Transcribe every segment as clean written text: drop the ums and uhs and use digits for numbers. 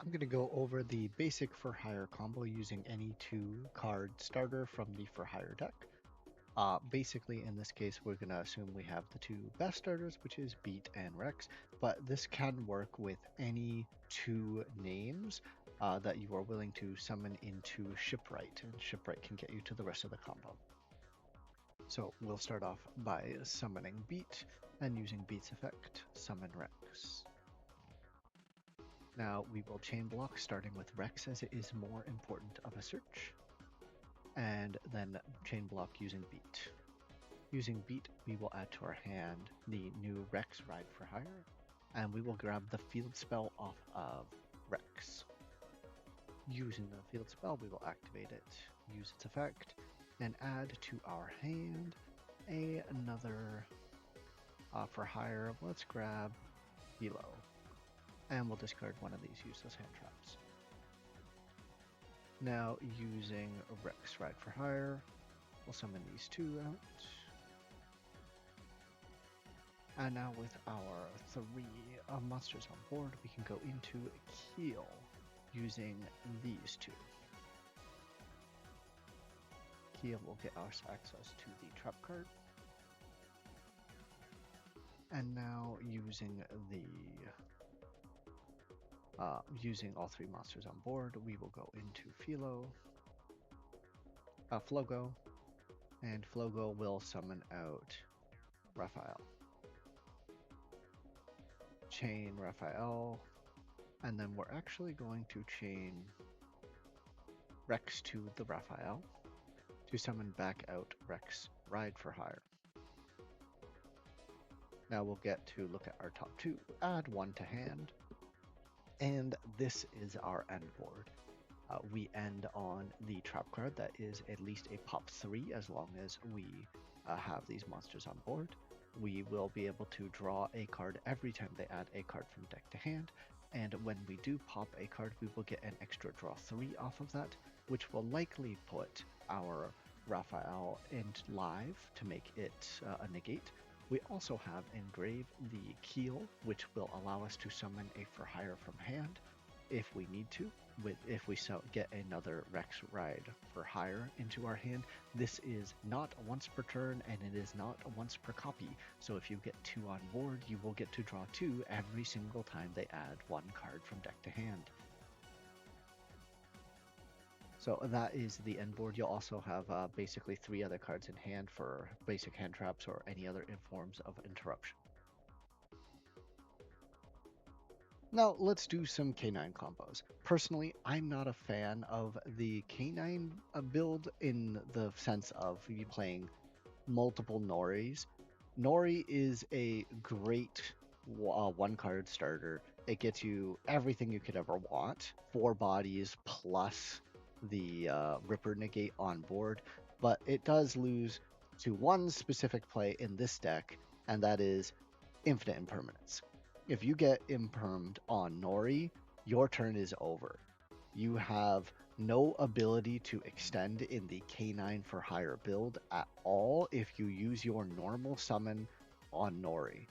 I'm going to go over the basic for hire combo using any 2-card starter from the for hire deck. Basically, in this case, we're going to assume we have the 2 best starters, which is Beat and Rex, but this can work with any 2 names that you are willing to summon into Shipwright, and Shipwright can get you to the rest of the combo. So we'll start off by summoning Beat, and using Beat's effect, summon Rex. Now we will chain block starting with Rex as it is more important of a search, and then chain block using Beat. Using Beat, we will add to our hand the new Rex Ride for Hire, and we will grab the field spell off of Rex. Using the field spell, we will activate it, use its effect, and add to our hand another for hire. Let's grab Hilo, and we'll discard one of these useless hand traps. Now, using Rex Ride for Hire, we'll summon these 2 out. And now with our 3 monsters on board, we can go into Keel using these 2. Keel will get us access to the trap card. And now using all 3 monsters on board, we will go into Flogo, and Flogo will summon out Raphael. Chain Raphael, and then we're actually going to chain Rex to the Raphael to summon back out Rex Ride for Hire. Now we'll get to look at our top 2, add 1 to hand, and this is our end board. We end on the trap card that is at least a pop 3 as long as we have these monsters on board. We will be able to draw a card every time they add a card from deck to hand, and when we do pop a card, we will get an extra draw 3 off of that, which will likely put our Raphael in live to make it a negate. We also have Engrave the Keel, which will allow us to summon a for hire from hand if we need to. If we get another Rex Ride for hire into our hand, this is not once per turn and it is not once per copy. So if you get 2 on board, you will get to draw 2 every single time they add 1 card from deck to hand. So that is the end board. You'll also have basically 3 other cards in hand for basic hand traps or any other forms of interruption. Now let's do some K9 combos. Personally, I'm not a fan of the K9 build in the sense of you playing multiple Noris. Nori is a great 1-card starter. It gets you everything you could ever want. 4 bodies plus the Ripper negate on board, but it does lose to one specific play in this deck, and that is infinite impermanence. If you get impermed on Nori, your turn is over. You have no ability to extend in the K9 for hire build at all if you use your normal summon on Nori.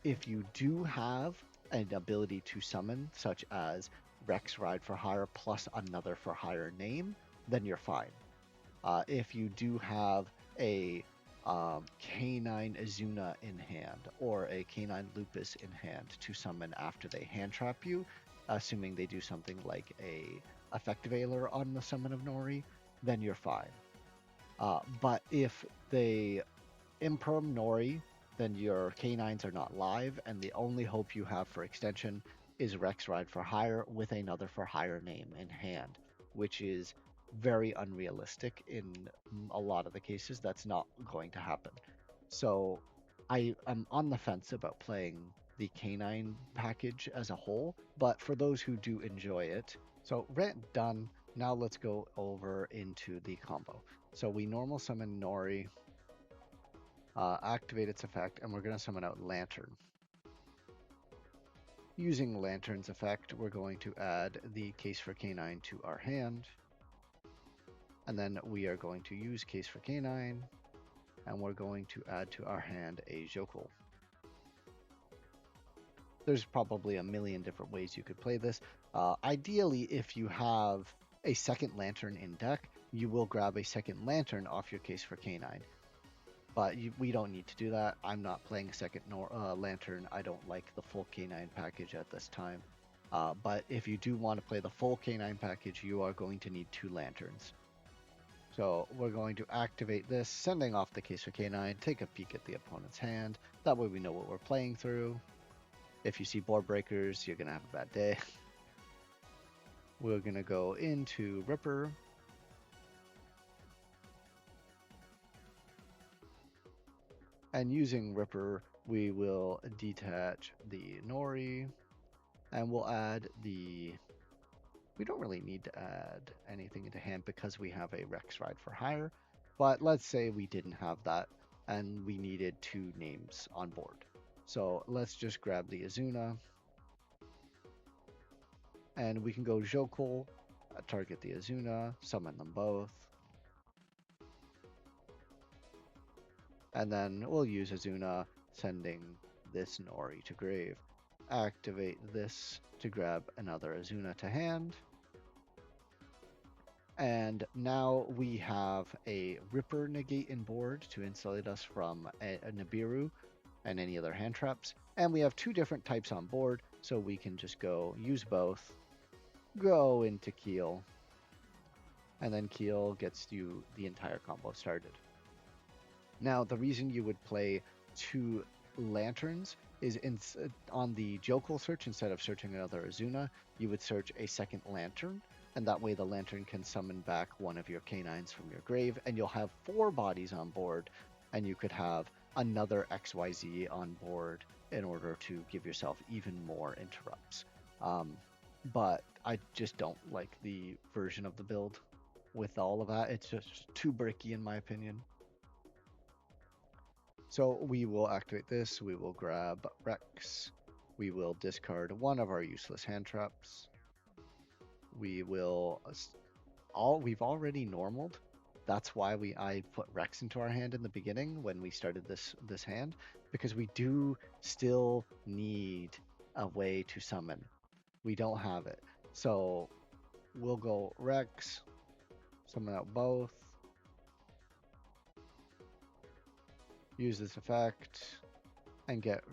If you do have an ability to summon, such as Rex Ride for hire plus another for hire name, then you're fine. If you do have a K9 Azuna in hand or a K9 Lupus in hand to summon after they hand trap you, assuming they do something like a effective Ailer on the summon of Nori, then you're fine. But if they imperm Nori, then your K9s are not live, and the only hope you have for extension is Rex Ride for hire with another for hire name in hand, which is very unrealistic in a lot of the cases. That's not going to happen. So I am on the fence about playing the K9 package as a whole, but for those who do enjoy it. So rant done. Now let's go over into the combo. So we normal summon Nori, activate its effect, and we're going to summon out Lantern. Using Lantern's effect, we're going to add the Case for K9 to our hand. And then we are going to use Case for K9, and we're going to add to our hand a Jokul. There's probably a million different ways you could play this. Ideally, if you have a second lantern in deck, you will grab a second lantern off your case for K9. But we don't need to do that. I'm not playing a second lantern. I don't like the full K9 package at this time. But if you do want to play the full K9 package, you are going to need 2 lanterns. So we're going to activate this, sending off the case for K9, take a peek at the opponent's hand. That way we know what we're playing through. If you see board breakers, you're going to have a bad day. We're going to go into Ripper. And using Ripper, we will detach the Nori. And we'll add the... We don't really need to add anything into hand because we have a Rex Ride for Hire. But let's say we didn't have that and we needed 2 names on board. So let's just grab the Azuna. And we can go Jokul, target the Azuna, summon them both. And then we'll use Azuna, sending this Nori to grave. Activate this to grab another Azuna to hand. And now we have a Ripper negate in board to insulate us from a Nibiru and any other hand traps. And we have 2 different types on board, so we can just go use both, go into Keel, and then Keel gets you the entire combo started. Now, the reason you would play 2 lanterns is on the Jokul search, instead of searching another Azuna, you would search a second lantern, and that way the lantern can summon back one of your K9s from your grave, and you'll have 4 bodies on board, and you could have another XYZ on board in order to give yourself even more interrupts. But I just don't like the version of the build with all of that. It's just too bricky in my opinion. So we will activate this, we will grab Rex, we will discard one of our useless hand traps. We've already normaled. That's why I put Rex into our hand in the beginning when we started this hand, because we do still need a way to summon. We don't have it. So we'll go Rex, summon out both, use this effect, and get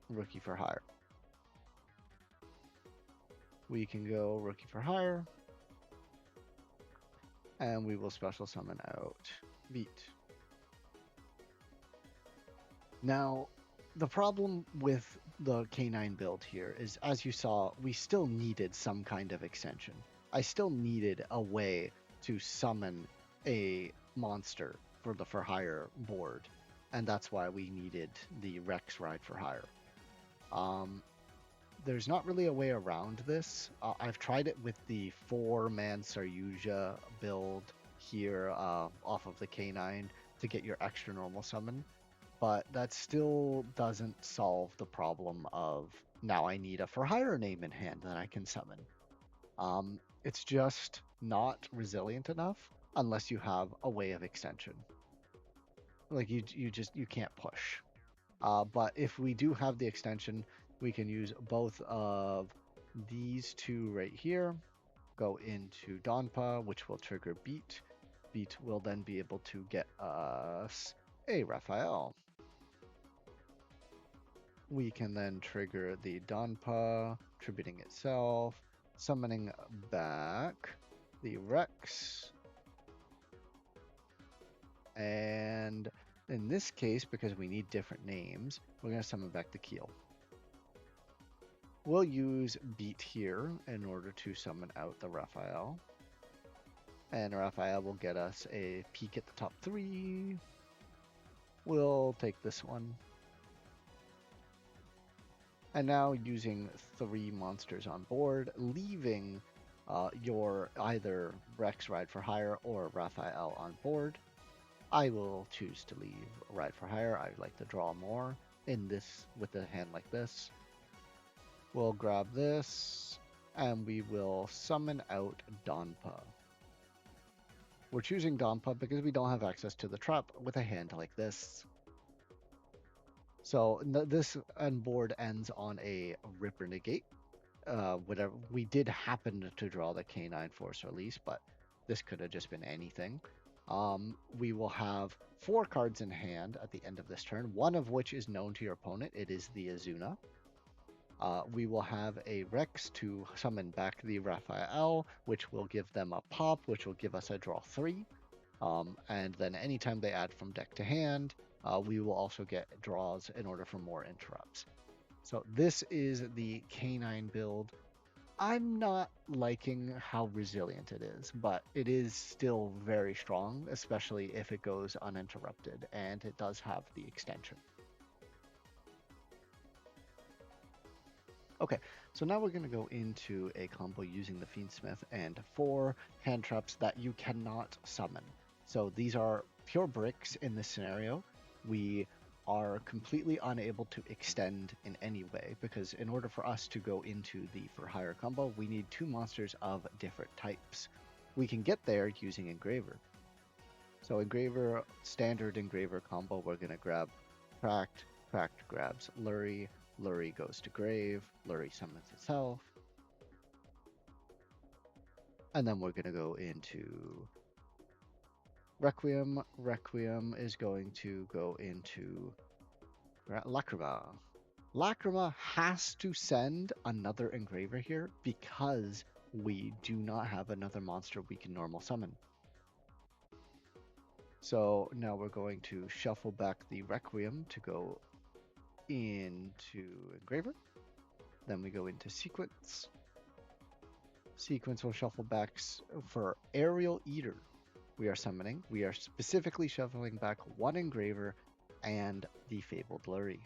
Rookie for Hire. We can go Rookie for Hire, and we will special summon out Beat. Now, the problem with the K9 build here is, as you saw, we still needed some kind of extension. I still needed a way to summon a monster for the for hire board, and that's why we needed the Rex Ride for Hire. There's not really a way around this. I've tried it with the 4-man Saryuja build here off of the K9 to get your extra normal summon, but that still doesn't solve the problem of now I need a for hire name in hand that I can summon. It's just not resilient enough unless you have a way of extension. Like you can't push. But if we do have the extension, we can use both of these 2 right here, go into Donpa, which will trigger Beat. Beat will then be able to get us a Raphael. We can then trigger the Donpa, tributing itself, summoning back the Rex. And in this case, because we need different names, we're going to summon back the Keel. We'll use Beat here in order to summon out the Raphael. And Raphael will get us a peek at the top 3. We'll take this one. And now using 3 monsters on board, leaving your either Rex Ride for Hire or Raphael on board, I will choose to leave Ride for Hire. I like to draw more in this with a hand like this. We'll grab this, and we will summon out Donpa. We're choosing Donpa because we don't have access to the trap with a hand like this. So this board ends on a Ripper negate. whatever. We did happen to draw the Canine Force Release, but this could have just been anything. We will have 4 cards in hand at the end of this turn, one of which is known to your opponent. It is the Azuna. We will have a Rex to summon back the Raphael, which will give them a pop, which will give us a draw 3. And then anytime they add from deck to hand, we will also get draws in order for more interrupts. So this is the Canine build. I'm not liking how resilient it is, but it is still very strong, especially if it goes uninterrupted, and it does have the extension. Okay, so now we're going to go into a combo using the Fiendsmith and 4 hand traps that you cannot summon. So these are pure bricks in this scenario. We are completely unable to extend in any way because in order for us to go into the for hire combo, we need 2 monsters of different types. We can get there using Engraver. So Engraver, standard Engraver combo, we're going to grab Cracked, Cracked grabs Lurie, Lurie goes to Grave, Lurie summons itself. And then we're going to go into Requiem. Requiem is going to go into Lacrima. Lacrima has to send another Engraver here because we do not have another monster we can normal summon. So now we're going to shuffle back the Requiem to go into Engraver. Then we go into Sequence. Sequence will shuffle back for Aerial Eater. We are summoning. We are specifically shuffling back 1 Engraver and the Fabled Lurie.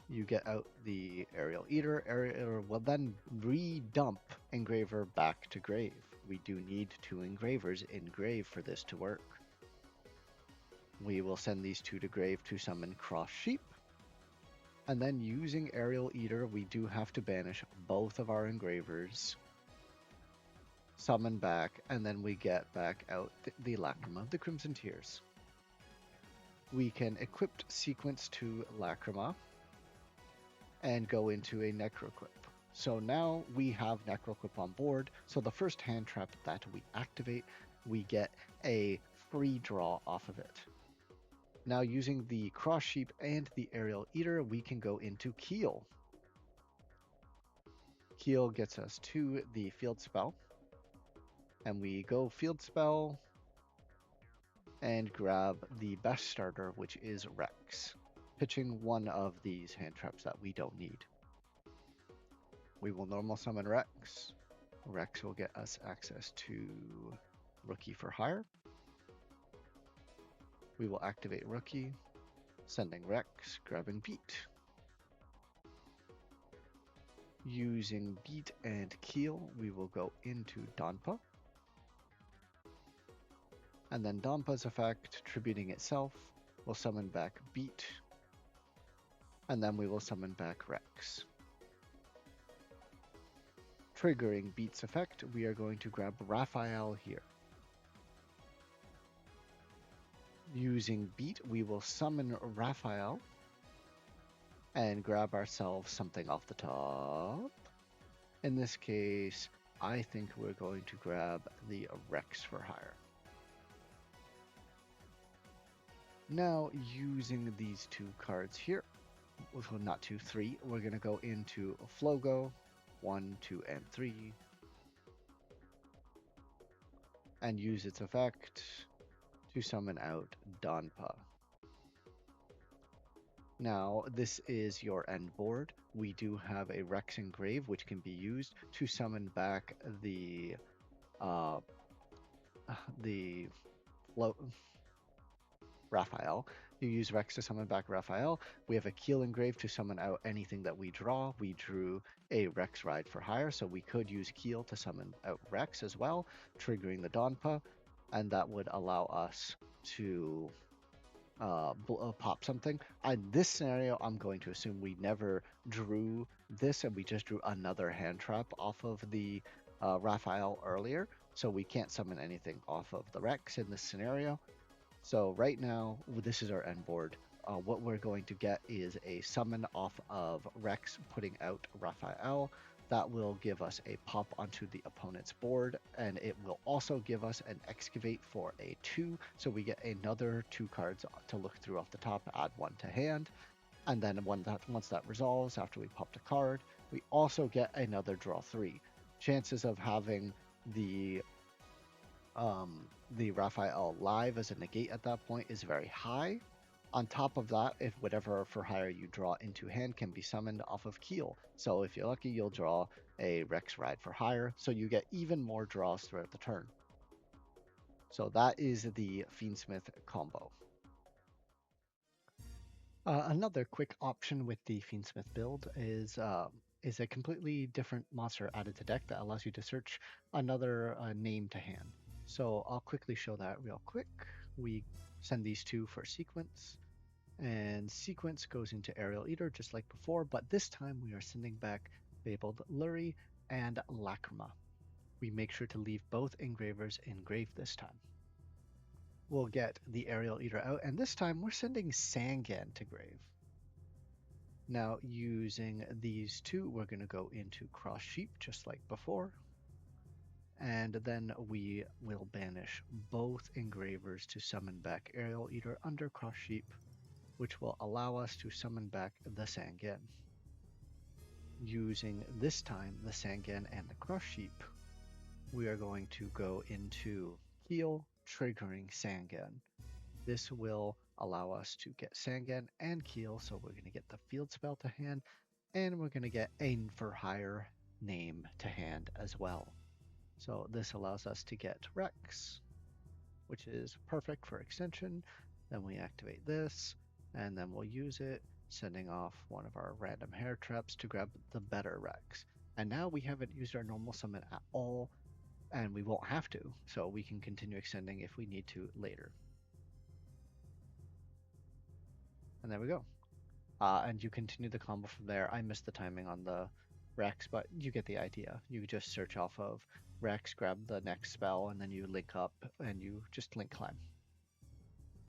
You get out the Aerial Eater. Aerial will then re-dump Engraver back to Grave. We do need 2 Engravers in Grave for this to work. We will send these 2 to Grave to summon Cross Sheep. And then using Aerial Eater, we do have to banish both of our Engravers, summon back, and then we get back out the Lacrima, the Crimson Tears. We can equip Sequence to Lacrima and go into a Necroquip. So now we have Necroquip on board. So the first hand trap that we activate, we get a free draw off of it. Now using the Cross Sheep and the Aerial Eater, we can go into Keel. Keel gets us to the Field Spell. And we go Field Spell and grab the best starter, which is Rex, pitching one of these hand traps that we don't need. We will normal summon Rex. Rex will get us access to Rookie for Hire. We will activate Rookie, sending Rex, grabbing Beat. Using Beat and Keel, we will go into Donpa. And then Donpa's effect, tributing itself, will summon back Beat. And then we will summon back Rex. Triggering Beat's effect, we are going to grab Raphael here. Using Beat, we will summon Raphael and grab ourselves something off the top. In this case, I think we're going to grab the Rex for Hire. Now, using these 2 cards here, well, not 2, 3, we're going to go into Flogo, 1, 2, and 3, and use its effect to summon out Donpa. Now, this is your end board. We do have a Rex Engrave, which can be used to summon back the Raphael. You use Rex to summon back Raphael. We have a Keel Engrave to summon out anything that we draw. We drew a Rex Ride for Hire, so we could use Keel to summon out Rex as well, triggering the Donpa, and that would allow us to pop something. In this scenario, I'm going to assume we never drew this and we just drew another hand trap off of the Raphael earlier, so we can't summon anything off of the Rex in this scenario. So right now, this is our end board. what we're going to get is a summon off of Rex putting out Raphael. That will give us a pop onto the opponent's board, and it will also give us an Excavate for a 2. So we get another 2 cards to look through off the top, add 1 to hand. And then once that resolves, after we popped a card, we also get another draw 3. Chances of having the the Raphael live as a negate at that point is very high. On top of that, if whatever for hire you draw into hand can be summoned off of Keel. So if you're lucky, you'll draw a Rex Ride for hire. So you get even more draws throughout the turn. So that is the Fiendsmith combo. Another quick option with the Fiendsmith build is a completely different monster added to deck that allows you to search another name to hand. So I'll quickly show that real quick. We send these two for sequence, and sequence goes into Aerial Eater just like before, but this time we are sending back Fabled Lurie and Lacrima. We make sure to leave both engravers engraved this time. We'll get the Aerial Eater out, and this time we're sending Sangan to grave. Now, using these two, we're going to go into Cross Sheep just like before, and then we will banish both engravers to summon back Aerial Eater under Cross Sheep, which will allow us to summon back the Sangan. Using this time the Sangan and the Cross Sheep, we are going to go into Keel, triggering Sangan. This will allow us to get Sangan and Keel, so we're going to get the field spell to hand, and we're going to get a for hire name to hand as well. So this allows us to get Rex, which is perfect for extension. Then we activate this, and then we'll use it, sending off one of our random hair traps to grab the better Rex. And now we haven't used our normal summon at all, and we won't have to, so we can continue extending if we need to later. And there we go. And you continue the combo from there. I missed the timing on the Rex, but you get the idea. You just search off of Rex, grab the next spell, and then you link up and you just link climb.